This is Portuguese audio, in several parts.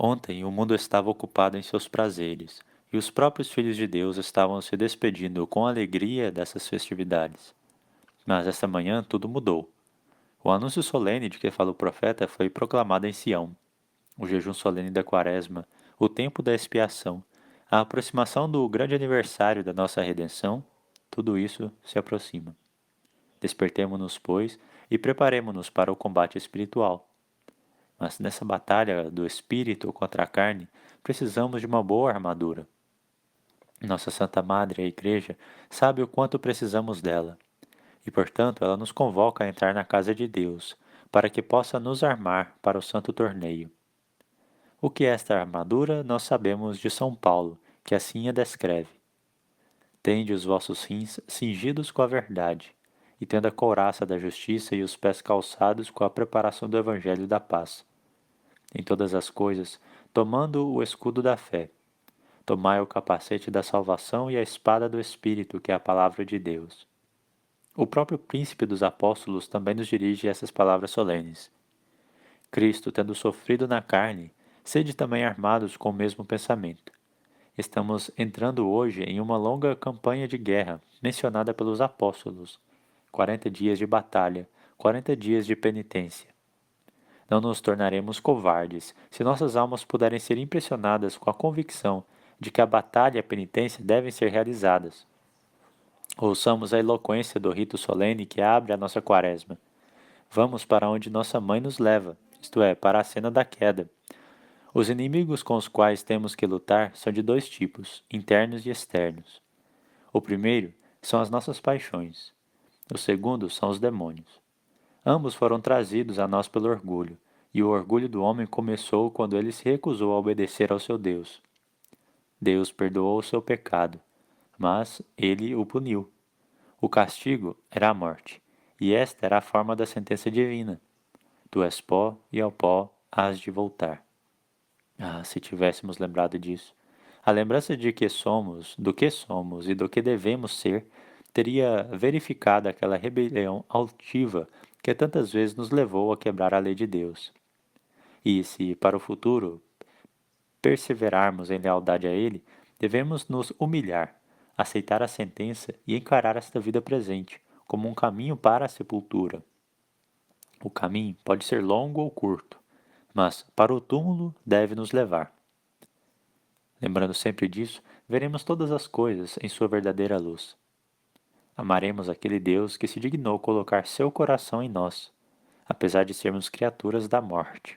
Ontem o mundo estava ocupado em seus prazeres, e os próprios filhos de Deus estavam se despedindo com alegria dessas festividades. Mas esta manhã tudo mudou. O anúncio solene de que fala o profeta foi proclamado em Sião. O jejum solene da Quaresma, o tempo da expiação, a aproximação do grande aniversário da nossa redenção, tudo isso se aproxima. Despertemo-nos, pois, e preparemo-nos para o combate espiritual. Mas nessa batalha do espírito contra a carne, precisamos de uma boa armadura. Nossa Santa Madre, a Igreja, sabe o quanto precisamos dela, e portanto ela nos convoca a entrar na casa de Deus, para que possa nos armar para o santo torneio. O que é esta armadura, nós sabemos de São Paulo, que assim a descreve. Tende os vossos rins cingidos com a verdade, e tendo a couraça da justiça e os pés calçados com a preparação do Evangelho da paz. Em todas as coisas, tomando o escudo da fé. Tomai o capacete da salvação e a espada do Espírito, que é a palavra de Deus. O próprio príncipe dos apóstolos também nos dirige essas palavras solenes. Cristo, tendo sofrido na carne, sede também armados com o mesmo pensamento. Estamos entrando hoje em uma longa campanha de guerra, mencionada pelos apóstolos. 40 dias de batalha, 40 dias de penitência. Não nos tornaremos covardes se nossas almas puderem ser impressionadas com a convicção de que a batalha e a penitência devem ser realizadas. Ouçamos a eloquência do rito solene que abre a nossa quaresma. Vamos para onde nossa mãe nos leva, isto é, para a cena da queda. Os inimigos com os quais temos que lutar são de dois tipos, internos e externos. O primeiro são as nossas paixões. O segundo são os demônios. Ambos foram trazidos a nós pelo orgulho, e o orgulho do homem começou quando ele se recusou a obedecer ao seu Deus. Deus perdoou o seu pecado, mas ele o puniu. O castigo era a morte, e esta era a forma da sentença divina. Tu és pó, e ao pó hás de voltar. Ah, se tivéssemos lembrado disso. A lembrança de que somos, do que somos e do que devemos ser, teria verificado aquela rebelião altiva que tantas vezes nos levou a quebrar a lei de Deus. E se, para o futuro, perseverarmos em lealdade a Ele, devemos nos humilhar, aceitar a sentença e encarar esta vida presente como um caminho para a sepultura. O caminho pode ser longo ou curto, mas para o túmulo deve nos levar. Lembrando sempre disso, veremos todas as coisas em sua verdadeira luz. Amaremos aquele Deus que se dignou colocar seu coração em nós, apesar de sermos criaturas da morte.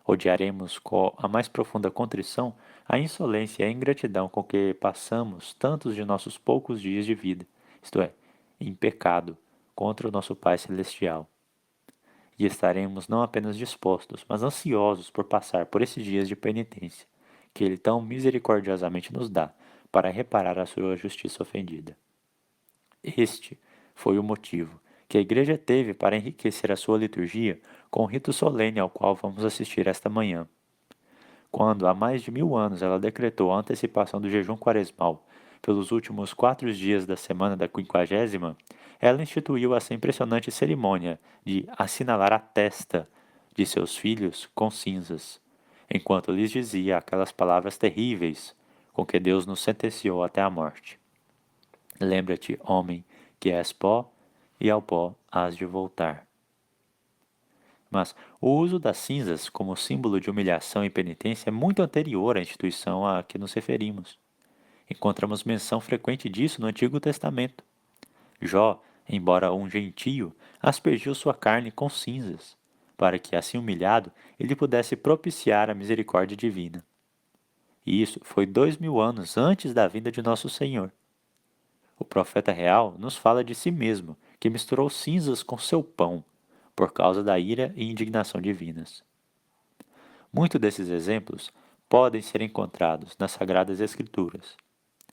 Odiaremos com a mais profunda contrição a insolência e a ingratidão com que passamos tantos de nossos poucos dias de vida, isto é, em pecado, contra o nosso Pai Celestial. E estaremos não apenas dispostos, mas ansiosos por passar por esses dias de penitência, que Ele tão misericordiosamente nos dá, para reparar a sua justiça ofendida. Este foi o motivo que a Igreja teve para enriquecer a sua liturgia com o rito solene ao qual vamos assistir esta manhã. Quando, há mais de 1000 anos, ela decretou a antecipação do jejum quaresmal pelos últimos 4 dias da semana da quinquagésima, ela instituiu essa impressionante cerimônia de assinalar a testa de seus filhos com cinzas, enquanto lhes dizia aquelas palavras terríveis com que Deus nos sentenciou até a morte. Lembra-te, homem, que és pó, e ao pó hás de voltar. Mas o uso das cinzas como símbolo de humilhação e penitência é muito anterior à instituição a que nos referimos. Encontramos menção frequente disso no Antigo Testamento. Jó, embora um gentio, aspergiu sua carne com cinzas, para que, assim humilhado, ele pudesse propiciar a misericórdia divina. E isso foi 2000 anos antes da vinda de nosso Senhor. O profeta real nos fala de si mesmo, que misturou cinzas com seu pão, por causa da ira e indignação divinas. Muitos desses exemplos podem ser encontrados nas Sagradas Escrituras,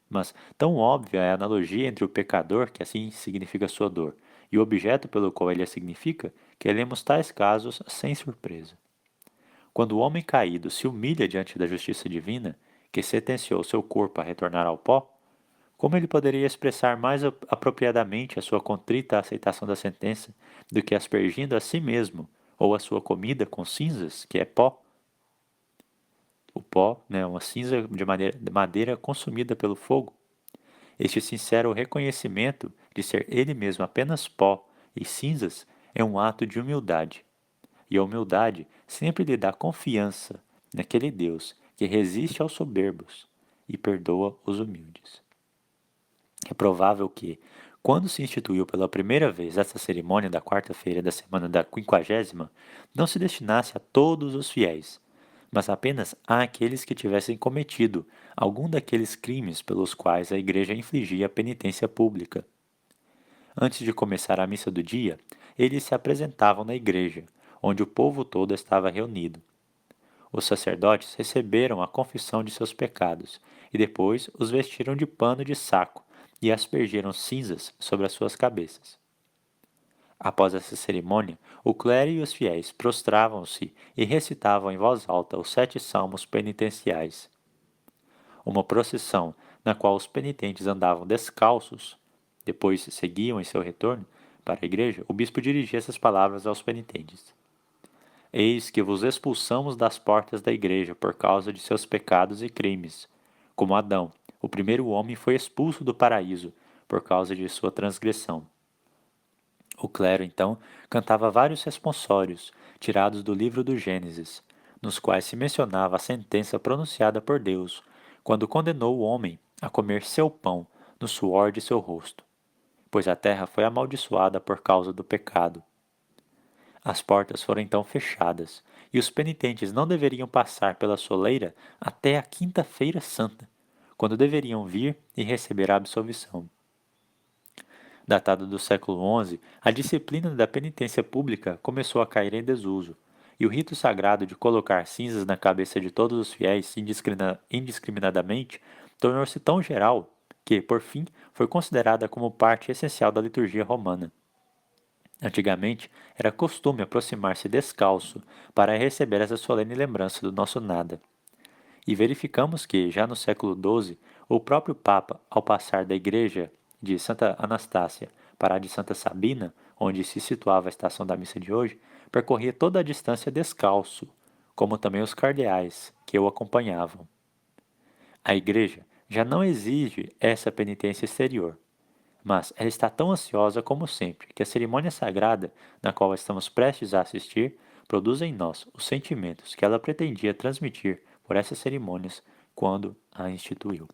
mas tão óbvia é a analogia entre o pecador, que assim significa sua dor, e o objeto pelo qual ele a significa, que lemos tais casos sem surpresa. Quando o homem caído se humilha diante da justiça divina, que sentenciou seu corpo a retornar ao pó, como ele poderia expressar mais apropriadamente a sua contrita aceitação da sentença do que aspergindo a si mesmo ou a sua comida com cinzas, que é pó? o pó, né, uma cinza de madeira consumida pelo fogo. Este sincero reconhecimento de ser ele mesmo apenas pó e cinzas é um ato de humildade. E a humildade sempre lhe dá confiança naquele Deus que resiste aos soberbos e perdoa os humildes. É provável que, quando se instituiu pela primeira vez essa cerimônia da quarta-feira da semana da quinquagésima, não se destinasse a todos os fiéis, mas apenas àqueles que tivessem cometido algum daqueles crimes pelos quais a Igreja infligia penitência pública. Antes de começar a missa do dia, eles se apresentavam na igreja, onde o povo todo estava reunido. Os sacerdotes receberam a confissão de seus pecados e depois os vestiram de pano de saco e aspergiram cinzas sobre as suas cabeças. Após essa cerimônia, o clero e os fiéis prostravam-se e recitavam em voz alta os 7 salmos penitenciais. Uma procissão na qual os penitentes andavam descalços, depois seguiam em seu retorno para a igreja, o bispo dirigia essas palavras aos penitentes: Eis que vos expulsamos das portas da igreja por causa de seus pecados e crimes, como Adão, o primeiro homem, foi expulso do paraíso por causa de sua transgressão. O clero, então, cantava vários responsórios, tirados do livro do Gênesis, nos quais se mencionava a sentença pronunciada por Deus, quando condenou o homem a comer seu pão no suor de seu rosto, pois a terra foi amaldiçoada por causa do pecado. As portas foram então fechadas, e os penitentes não deveriam passar pela soleira até a quinta-feira santa, quando deveriam vir e receber a absolvição. Datada do século XI, a disciplina da penitência pública começou a cair em desuso, e o rito sagrado de colocar cinzas na cabeça de todos os fiéis indiscriminadamente tornou-se tão geral que, por fim, foi considerada como parte essencial da liturgia romana. Antigamente, era costume aproximar-se descalço para receber essa solene lembrança do nosso nada. E verificamos que, já no século XII, o próprio Papa, ao passar da igreja de Santa Anastácia para a de Santa Sabina, onde se situava a estação da missa de hoje, percorria toda a distância descalço, como também os cardeais que o acompanhavam. A igreja já não exige essa penitência exterior, mas ela está tão ansiosa como sempre que a cerimônia sagrada na qual estamos prestes a assistir produz em nós os sentimentos que ela pretendia transmitir por essas cerimônias quando a instituiu.